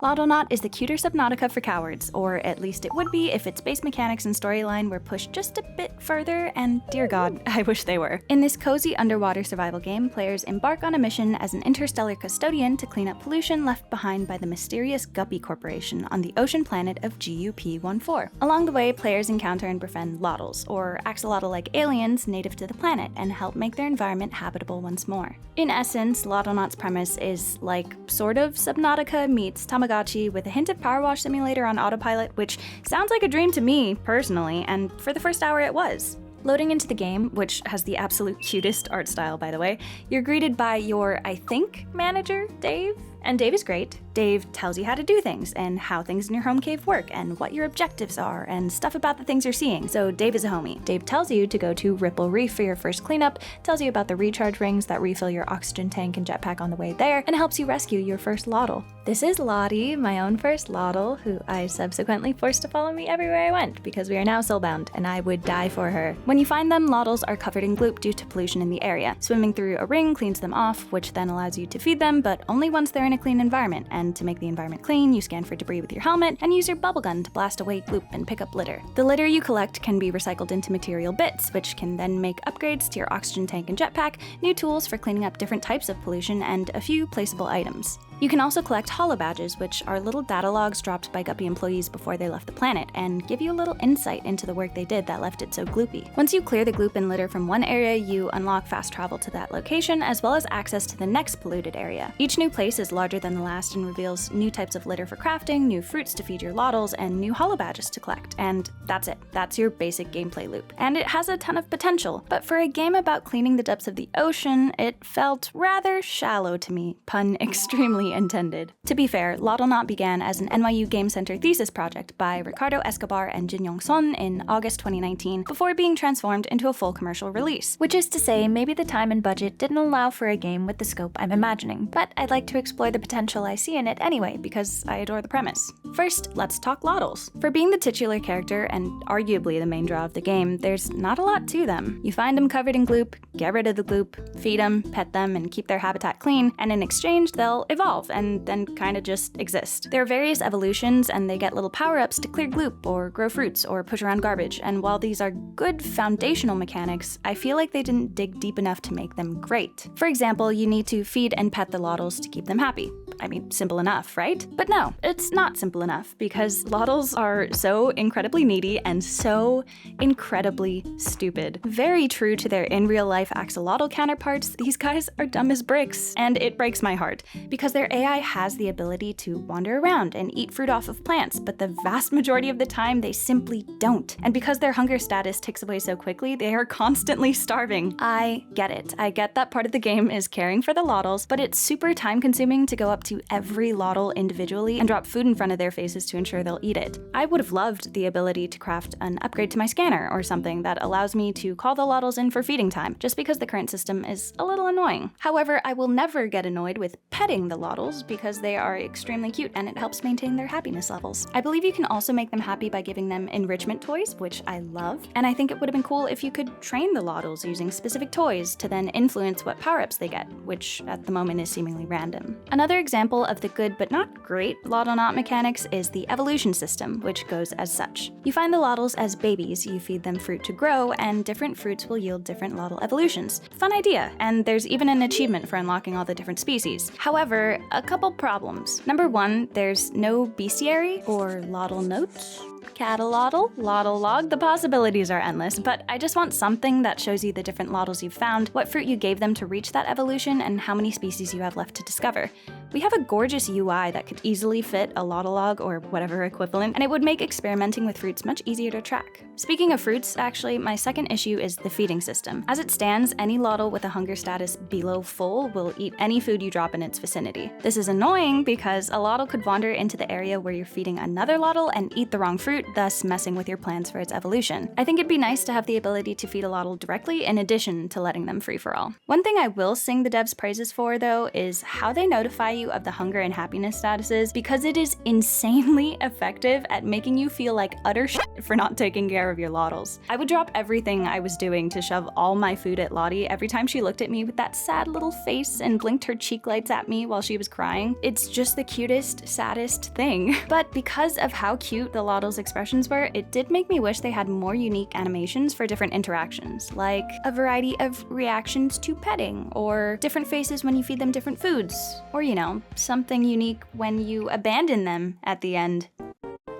Loddlenaut is the cuter Subnautica for cowards, or at least it would be if its base mechanics and storyline were pushed just a bit further, and dear god, I wish they were. In this cozy underwater survival game, players embark on a mission as an interstellar custodian to clean up pollution left behind by the mysterious Guppy Corporation on the ocean planet of GUP-14. Along the way, players encounter and befriend Loddles, or axolotl-like aliens native to the planet, and help make their environment habitable once more. In essence, Loddlenaut's premise is like sort of Subnautica meets Tamagotchi with a hint of Power Wash Simulator on autopilot, which sounds like a dream to me, personally, and for the first hour it was. Loading into the game, which has the absolute cutest art style by the way, you're greeted by your, I think, manager, Dave? And Dave is great. Dave tells you how to do things, and how things in your home cave work, and what your objectives are, and stuff about the things you're seeing. So Dave is a homie. Dave tells you to go to Ripple Reef for your first cleanup, tells you about the recharge rings that refill your oxygen tank and jetpack on the way there, and helps you rescue your first Loddle. This is Lottie, my own first Loddle, who I subsequently forced to follow me everywhere I went, because we are now soulbound, and I would die for her. When you find them, Loddles are covered in gloop due to pollution in the area. Swimming through a ring cleans them off, which then allows you to feed them, but only once they're in a clean environment. And to make the environment clean, you scan for debris with your helmet and use your bubble gun to blast away gloop and pick up litter. The litter you collect can be recycled into material bits, which can then make upgrades to your oxygen tank and jetpack, new tools for cleaning up different types of pollution, and a few placeable items. You can also collect holo badges, which are little data logs dropped by Guppy employees before they left the planet, and give you a little insight into the work they did that left it so gloopy. Once you clear the gloop and litter from one area, you unlock fast travel to that location, as well as access to the next polluted area. Each new place is larger than the last and reveals new types of litter for crafting, new fruits to feed your Loddles, and new holo badges to collect. And that's it. That's your basic gameplay loop. And it has a ton of potential, but for a game about cleaning the depths of the ocean, it felt rather shallow to me, pun extremely intended. To be fair, Loddlenaut began as an NYU Game Center thesis project by Ricardo Escobar and Jin Yong Son in August 2019 before being transformed into a full commercial release. Which is to say, maybe the time and budget didn't allow for a game with the scope I'm imagining, but I'd like to explore the potential I see in it anyway because I adore the premise. First, let's talk Loddles. For being the titular character and arguably the main draw of the game, there's not a lot to them. You find them covered in gloop, get rid of the gloop, feed them, pet them, and keep their habitat clean, and in exchange they'll evolve and then kinda just exist. There are various evolutions, and they get little power-ups to clear gloop, or grow fruits, or push around garbage, and while these are good foundational mechanics, I feel like they didn't dig deep enough to make them great. For example, you need to feed and pet the Loddles to keep them happy. I mean, simple enough, right? But no, it's not simple enough, because Loddles are so incredibly needy and so incredibly stupid. Very true to their in-real-life axolotl counterparts, these guys are dumb as bricks, and it breaks my heart, because their AI has the ability to wander around and eat fruit off of plants, but the vast majority of the time they simply don't. And because their hunger status ticks away so quickly, they are constantly starving. I get it. I get that part of the game is caring for the Loddles, but it's super time-consuming to go up to every Loddle individually and drop food in front of their faces to ensure they'll eat it. I would have loved the ability to craft an upgrade to my scanner or something that allows me to call the Loddles in for feeding time, just because the current system is a little annoying. However, I will never get annoyed with petting the Loddles because they are extremely cute and it helps maintain their happiness levels. I believe you can also make them happy by giving them enrichment toys, which I love, and I think it would have been cool if you could train the Loddles using specific toys to then influence what power-ups they get, which at the moment is seemingly random. Another example of the good but not great Loddlenaut mechanics is the evolution system, which goes as such. You find the Loddles as babies, you feed them fruit to grow, and different fruits will yield different Loddle evolutions. Fun idea, and there's even an achievement for unlocking all the different species. However, a couple problems. Number one, there's no bestiary or Loddlenaut. Catalotl, Loddle log, the possibilities are endless, but I just want something that shows you the different Loddles you've found, what fruit you gave them to reach that evolution, and how many species you have left to discover. We have a gorgeous UI that could easily fit a Loddle log or whatever equivalent, and it would make experimenting with fruits much easier to track. Speaking of fruits, actually, my second issue is the feeding system. As it stands, any Loddle with a hunger status below full will eat any food you drop in its vicinity. This is annoying because a Loddle could wander into the area where you're feeding another Loddle and eat the wrong fruit, fruit, thus messing with your plans for its evolution. I think it'd be nice to have the ability to feed a Loddle directly in addition to letting them free for all. One thing I will sing the devs praises for, though, is how they notify you of the hunger and happiness statuses, because it is insanely effective at making you feel like utter shit for not taking care of your Loddles. I would drop everything I was doing to shove all my food at Lottie every time she looked at me with that sad little face and blinked her cheek lights at me while she was crying. It's just the cutest, saddest thing. But because of how cute the Loddle's expressions were, it did make me wish they had more unique animations for different interactions, like a variety of reactions to petting, or different faces when you feed them different foods, or you know, something unique when you abandon them at the end.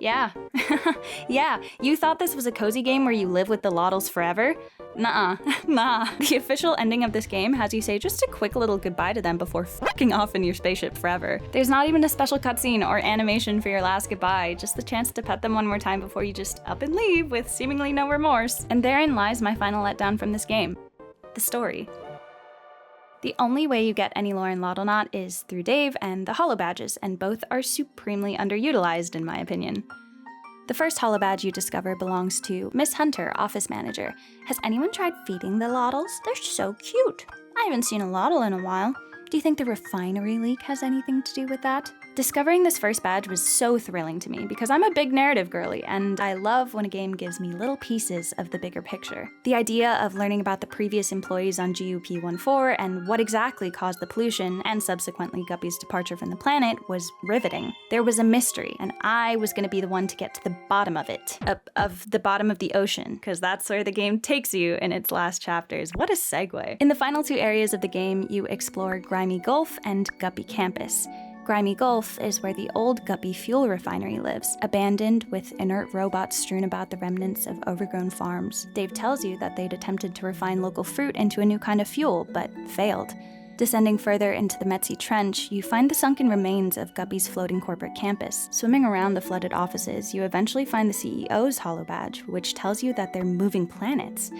Yeah. Yeah, you thought this was a cozy game where you live with the Loddles forever? Nuh-uh. Nah. The official ending of this game has you say just a quick little goodbye to them before fucking off in your spaceship forever. There's not even a special cutscene or animation for your last goodbye, just the chance to pet them one more time before you just up and leave with seemingly no remorse. And therein lies my final letdown from this game. The story. The only way you get any lore in Loddlenaut is through Dave and the holo badges, and both are supremely underutilized in my opinion. The first holo badge you discover belongs to Miss Hunter, office manager. Has anyone tried feeding the Loddles? They're so cute. I haven't seen a Loddle in a while. Do you think the refinery leak has anything to do with that? Discovering this first badge was so thrilling to me because I'm a big narrative girly, and I love when a game gives me little pieces of the bigger picture. The idea of learning about the previous employees on GUP-14 and what exactly caused the pollution and subsequently Guppy's departure from the planet was riveting. There was a mystery, and I was going to be the one to get to the bottom of it. Of the bottom of the ocean, because that's where the game takes you in its last chapters. What a segue. In the final two areas of the game, you explore Grimy Gulf and Guppy Campus. Grimy Gulf is where the old Guppy fuel refinery lives, abandoned with inert robots strewn about the remnants of overgrown farms. Dave tells you that they'd attempted to refine local fruit into a new kind of fuel, but failed. Descending further into the Metzi Trench, you find the sunken remains of Guppy's floating corporate campus. Swimming around the flooded offices, you eventually find the CEO's holo badge, which tells you that they're moving planets.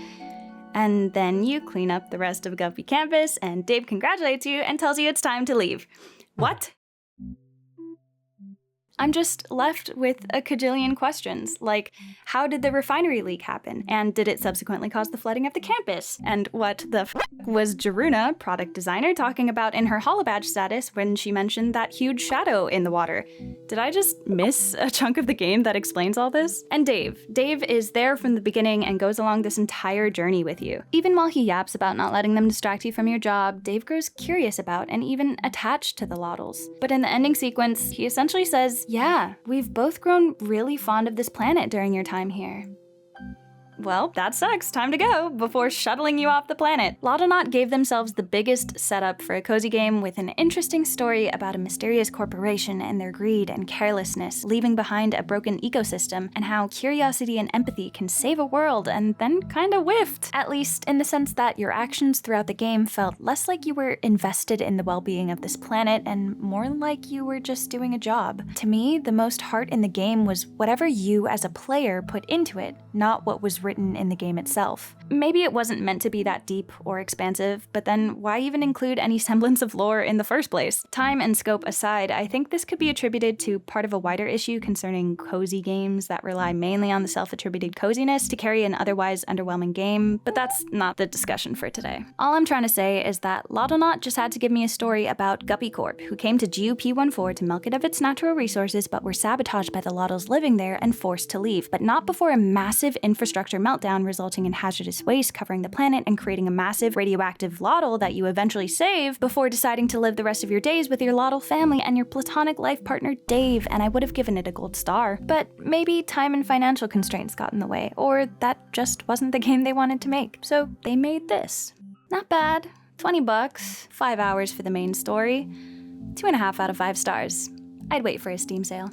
And then you clean up the rest of Guppy Campus, and Dave congratulates you and tells you it's time to leave. What? I'm just left with a cajillion questions, like, how did the refinery leak happen? And did it subsequently cause the flooding of the campus? And what the f*** was Jaruna, product designer, talking about in her holobadge status when she mentioned that huge shadow in the water? Did I just miss a chunk of the game that explains all this? And Dave. Dave is there from the beginning and goes along this entire journey with you. Even while he yaps about not letting them distract you from your job, Dave grows curious about and even attached to the Loddles. But in the ending sequence, he essentially says, yeah, we've both grown really fond of this planet during your time here. Well, that sucks. Time to go before shuttling you off the planet. Loddlenaut gave themselves the biggest setup for a cozy game with an interesting story about a mysterious corporation and their greed and carelessness, leaving behind a broken ecosystem, and how curiosity and empathy can save a world and then kinda whiffed. At least in the sense that your actions throughout the game felt less like you were invested in the well-being of this planet and more like you were just doing a job. To me, the most heart in the game was whatever you as a player put into it, not what was written in the game itself. Maybe it wasn't meant to be that deep or expansive, but then why even include any semblance of lore in the first place? Time and scope aside, I think this could be attributed to part of a wider issue concerning cozy games that rely mainly on the self-attributed coziness to carry an otherwise underwhelming game, but that's not the discussion for today. All I'm trying to say is that Loddlenaut just had to give me a story about Guppy Corp, who came to GUP-14 to milk it of its natural resources but were sabotaged by the Loddles living there and forced to leave, but not before a massive infrastructure meltdown resulting in hazardous waste covering the planet and creating a massive radioactive Loddle that you eventually save before deciding to live the rest of your days with your Loddle family and your platonic life partner Dave, and I would have given it a gold star. But maybe time and financial constraints got in the way, or that just wasn't the game they wanted to make, so they made this. Not bad. $20, 5 hours for the main story, 2.5 out of 5 stars. I'd wait for a Steam sale.